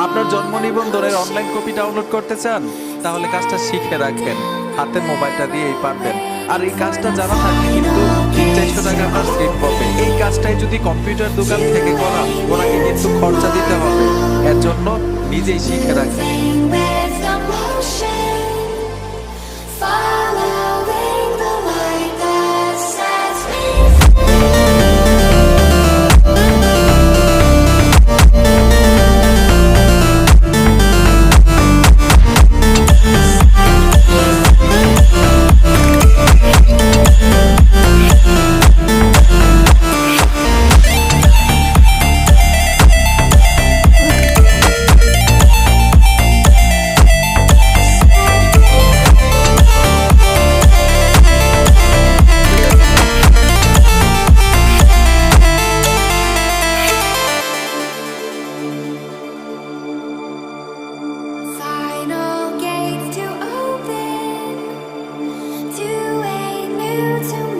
আপনার জন্ম নিবন্ধনের অনলাইন কপি ডাউনলোড করতে চান? তাহলে কাজটা শিখে রাখবেন, হাতের মোবাইলটা দিয়েই পারবেন। আর এই কাজটা জানা থাকলে কিন্তু 300-400 টাকা আপনার সেভ হবে। এই কাজটাই যদি কম্পিউটার দোকান থেকে করা, ওনাকে কিন্তু খরচা দিতে হবে। এর জন্য নিজেই শিখে রাখবেন। Final gates to open to a new tomorrow.